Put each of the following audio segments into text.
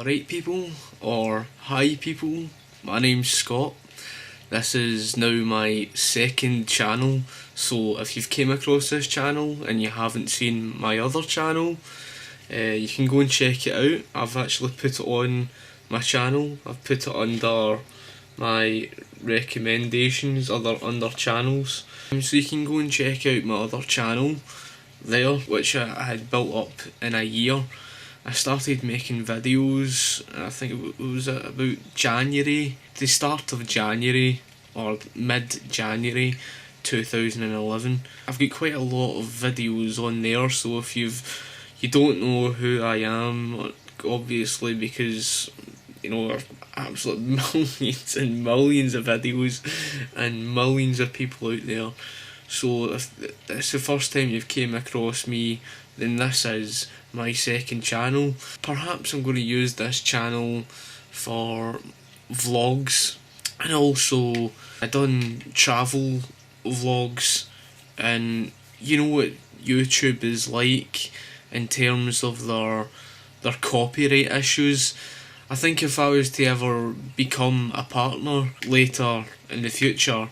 Alright people, or hi people, my name's Scott. This is now my second channel, so if you've came across this channel and you haven't seen my other channel, you can go and check it out. I've actually put it on my channel. I've put it under my recommendations, under channels. So you can go and check out my other channel there, which I had built up in a year. I started making videos, I think it was about January, the start of January, or mid-January 2011. I've got quite a lot of videos on there, so if you don't know who I am, obviously, because there are absolute millions and millions of videos and millions of people out there. So if it's the first time you've came across me, then this is my second channel. Perhaps I'm going to use this channel for vlogs, and also I done travel vlogs, and you know what YouTube is like in terms of their copyright issues. I think if I was to ever become a partner later in the future,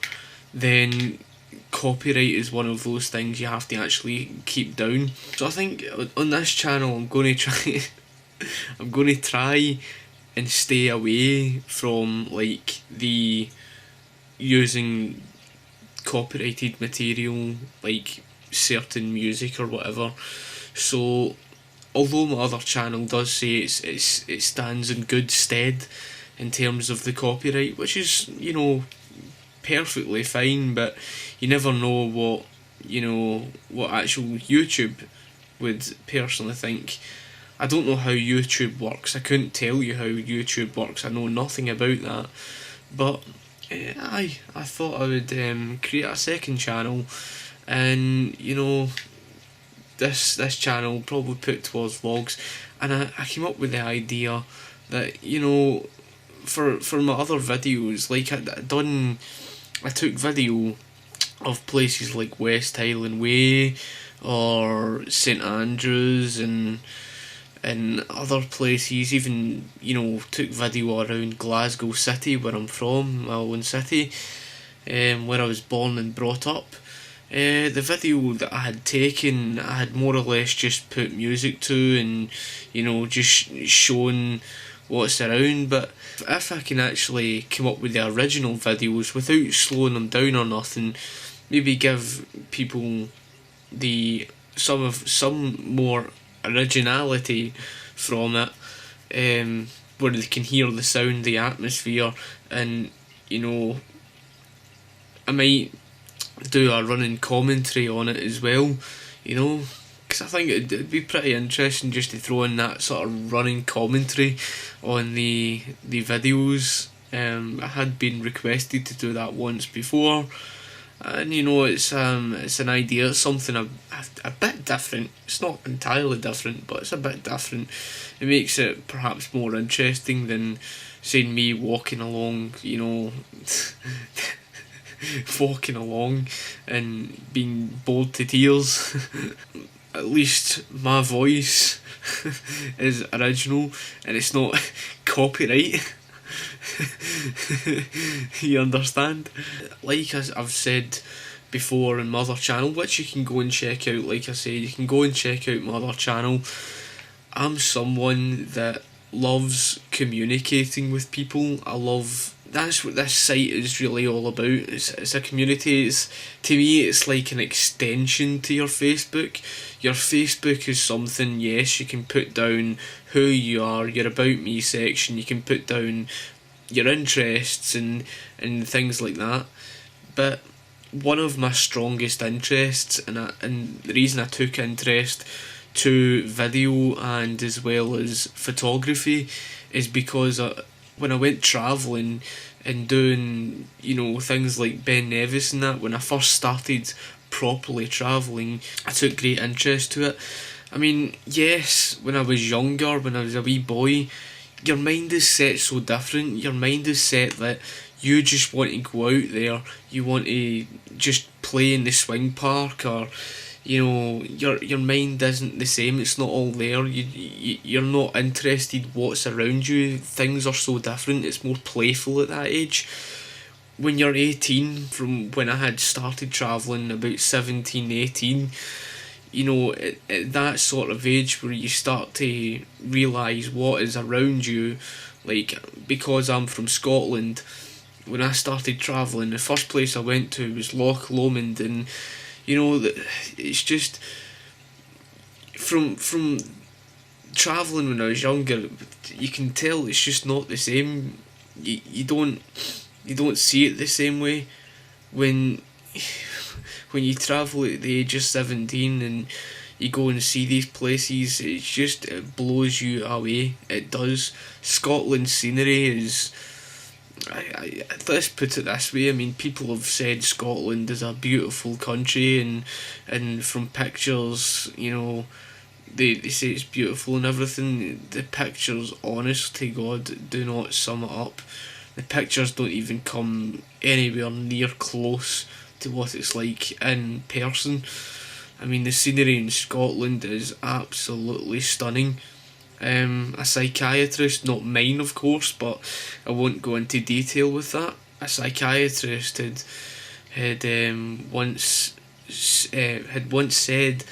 then copyright is one of those things you have to actually keep down. So I think on this channel I'm going to try and stay away from like the using copyrighted material, like certain music or whatever. So although my other channel does say it stands in good stead in terms of the copyright, which is perfectly fine, but you never know what actual YouTube would personally think. I don't know how YouTube works. I couldn't tell you how YouTube works. I know nothing about that. But I thought I would create a second channel, and this channel probably put towards vlogs, and I came up with the idea that for my other videos, like I took video of places like West Highland Way or St Andrews and other places, even took video around Glasgow City, where I'm from, my own city, where I was born and brought up. The video that I had taken, I had more or less just put music to and just showing what's around. But if I can actually come up with the original videos without slowing them down or nothing, maybe give people some more originality from it, where they can hear the sound, the atmosphere, and I might do a running commentary on it as well, because I think it'd be pretty interesting just to throw in that sort of running commentary on the videos. I had been requested to do that once before, and it's an idea. It's something a bit different. It's not entirely different, but it's a bit different. It makes it perhaps more interesting than seeing me walking along, walking along and being bored to tears. At least my voice is original and it's not copyright. You understand? Like I've said before in my other channel, which you can go and check out, like I said, you can go and check out my other channel. I'm someone that loves communicating with people. That's what this site is really all about. It's a community. To me, it's like an extension to your Facebook. Your Facebook is something, yes, you can put down who you are, your About Me section, you can put down your interests and things like that. But one of my strongest interests, and the reason I took interest to video and as well as photography, is because when I went travelling and doing things like Ben Nevis and that, when I first started properly travelling, I took great interest to it. I mean, yes, when I was younger, when I was a wee boy, your mind is set so different. Your mind is set that you just want to go out there, you want to just play in the swing park, or your mind isn't the same. It's not all there. You're not interested what's around you. Things are so different. It's more playful at that age. When you're 18, from when I had started travelling about 17, 18, at that sort of age where you start to realise what is around you, like, because I'm from Scotland, when I started travelling, the first place I went to was Loch Lomond, and it's just from travelling when I was younger, you can tell it's just not the same. You don't see it the same way when when you travel at the age of 17 and you go and see these places. It blows you away. It does. Scotland's scenery is, let's put it this way. I mean, people have said Scotland is a beautiful country, and from pictures, they say it's beautiful and everything. The pictures, honest to God, do not sum it up. The pictures don't even come anywhere near close to what it's like in person. I mean, the scenery in Scotland is absolutely stunning. A psychiatrist, not mine of course, but I won't go into detail with that. A psychiatrist had once said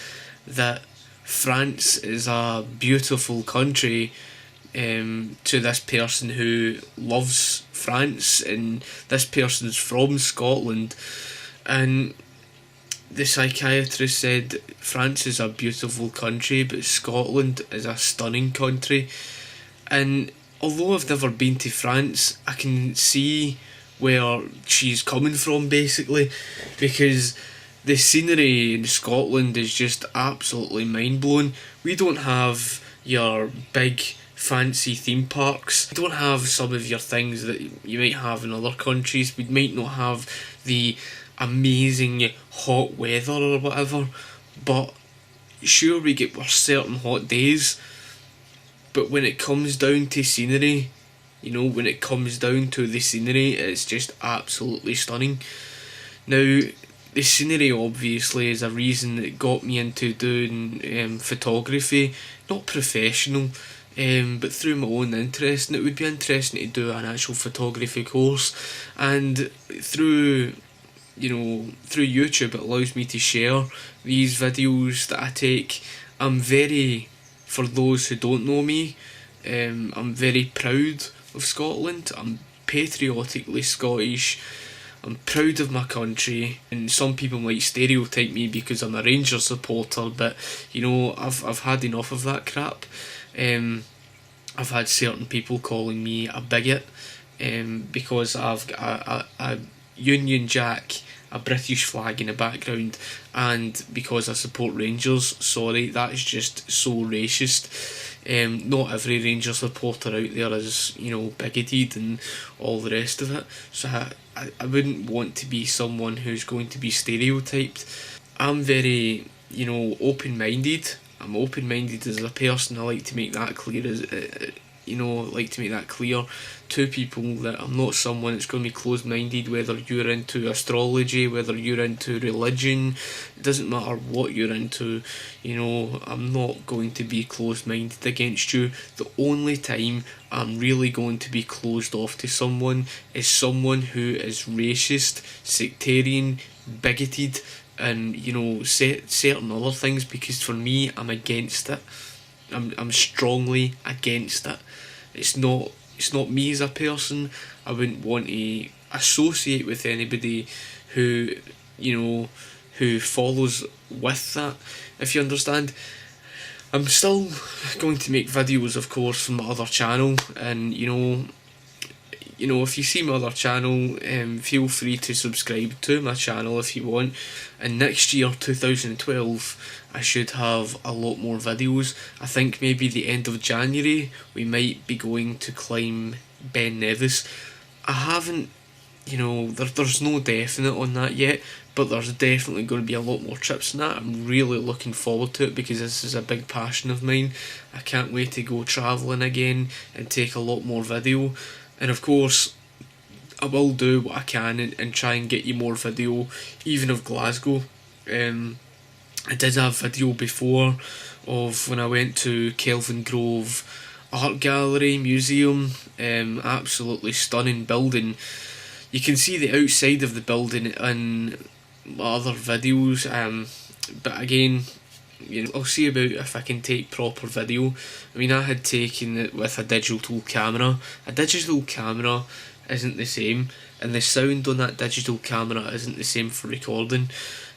that France is a beautiful country, to this person who loves France, and this person's from Scotland, and the psychiatrist said France is a beautiful country, but Scotland is a stunning country. And although I've never been to France, I can see where she's coming from, basically, because the scenery in Scotland is just absolutely mind-blowing. We don't have your big fancy theme parks. We don't have some of your things that you might have in other countries. We might not have the amazing hot weather or whatever, but sure, we get certain hot days, but when it comes down to scenery, when it comes down to the scenery, it's just absolutely stunning. Now, the scenery obviously is a reason that got me into doing photography, not professional, but through my own interest, and it would be interesting to do an actual photography course, and through YouTube it allows me to share these videos that I take. For those who don't know me, I'm very proud of Scotland. I'm patriotically Scottish. I'm proud of my country, and some people might stereotype me because I'm a Rangers supporter, but I've had enough of that crap. I've had certain people calling me a bigot, because I've got a Union Jack, a British flag in the background, and because I support Rangers. Sorry, that is just so racist. Not every Rangers supporter out there is, bigoted and all the rest of it. So I wouldn't want to be someone who's going to be stereotyped. I'm very, open-minded. I'm open-minded as a person. I like to make that clear to people that I'm not someone that's going to be closed-minded, whether you're into astrology, whether you're into religion. It doesn't matter what you're into, I'm not going to be closed-minded against you. The only time I'm really going to be closed off to someone is someone who is racist, sectarian, bigoted, and certain other things, because for me, I'm against it. I'm strongly against it. It's not me as a person. I wouldn't want to associate with anybody who follows with that, if you understand. I'm still going to make videos, of course, from my other channel, and if you see my other channel, feel free to subscribe to my channel if you want. And next year, 2012, I should have a lot more videos. I think maybe the end of January we might be going to climb Ben Nevis. I haven't, there's no definite on that yet, but there's definitely going to be a lot more trips than that. I'm really looking forward to it because this is a big passion of mine. I can't wait to go travelling again and take a lot more video. And of course, I will do what I can and try and get you more video, even of Glasgow. I did have video before of when I went to Kelvin Grove Art Gallery Museum. Absolutely stunning building. You can see the outside of the building in other videos, but again, I'll see about if I can take proper video. I mean, I had taken it with a digital camera. A digital camera isn't the same, and the sound on that digital camera isn't the same for recording.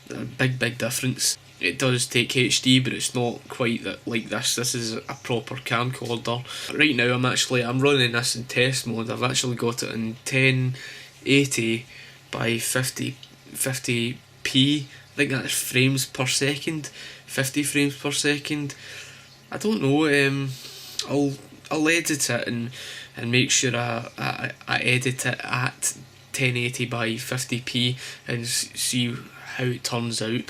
A big difference. It does take HD, but it's not quite like this. This is a proper camcorder. Right now, I'm running this in test mode. I've actually got it in 1080 by 50p. I think that's frames per second. 50 frames per second. I don't know. I'll edit it and make sure I edit it at 1080 by 50p and see how it turns out.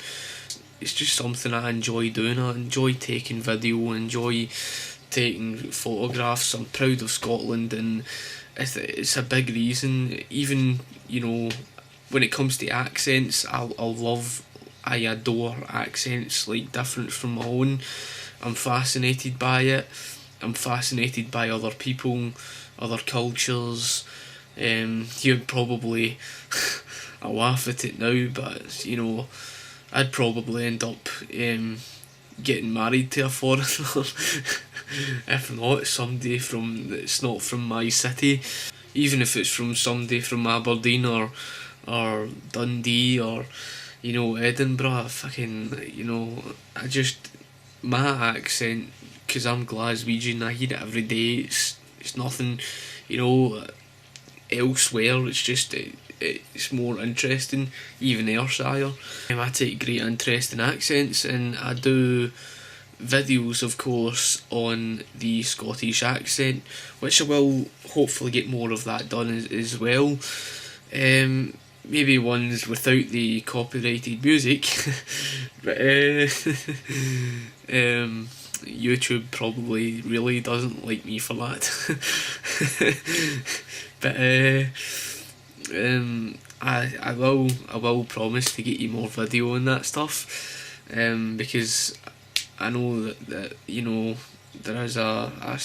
It's just something I enjoy doing. I enjoy taking video, enjoy taking photographs. I'm proud of Scotland, and it's a big reason. Even, when it comes to accents, I adore accents, like different from my own. I'm fascinated by it. I'm fascinated by other people, other cultures. You'd probably I laugh at it now, but I'd probably end up getting married to a foreigner if not somebody that's not from my city, even if it's from somebody from Aberdeen or Dundee or Edinburgh. My accent, because I'm Glaswegian, I hear it every day. It's nothing elsewhere. It's just it's more interesting, even Ayrshire. I take great interest in accents, and I do videos, of course, on the Scottish accent, which I will hopefully get more of that done as well. Maybe ones without the copyrighted music, but YouTube probably really doesn't like me for that. But I will promise to get you more video on that stuff, because I know that there is a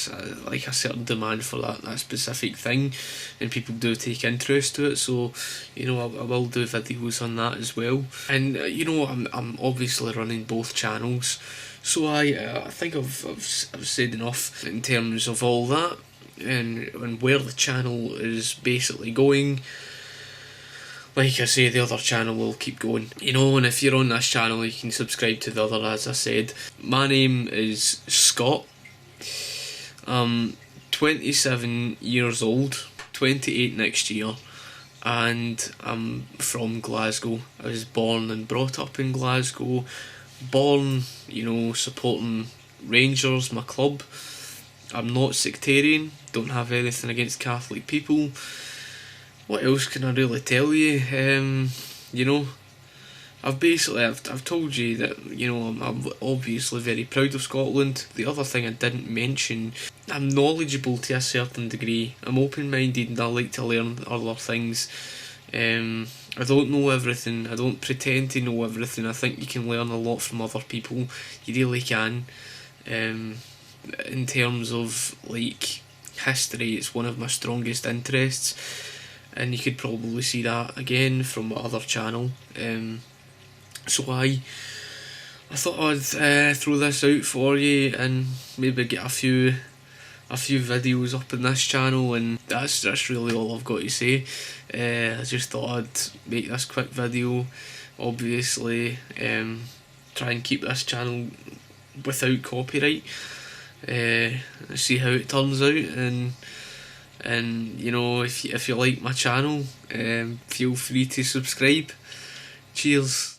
certain demand for that specific thing, and people do take interest to it. So I will do videos on that as well. And I'm obviously running both channels, so I think I've said enough in terms of all that, and where the channel is basically going. Like I say, the other channel will keep going. And if you're on this channel, you can subscribe to the other, as I said. My name is Scott. I'm 27 years old, 28 next year, and I'm from Glasgow. I was born and brought up in Glasgow. Born, supporting Rangers, my club. I'm not sectarian, don't have anything against Catholic people. What else can I really tell you? I've told you that I'm obviously very proud of Scotland. The other thing I didn't mention, I'm knowledgeable to a certain degree. I'm open-minded and I like to learn other things. I don't know everything. I don't pretend to know everything. I think you can learn a lot from other people. You really can. In terms of history, it's one of my strongest interests, and you could probably see that again from my other channel. So I thought I'd throw this out for you and maybe get a few videos up in this channel, and that's really all I've got to say. I just thought I'd make this quick video. Obviously, try and keep this channel without copyright. See how it turns out, and if you like my channel, feel free to subscribe. Cheers.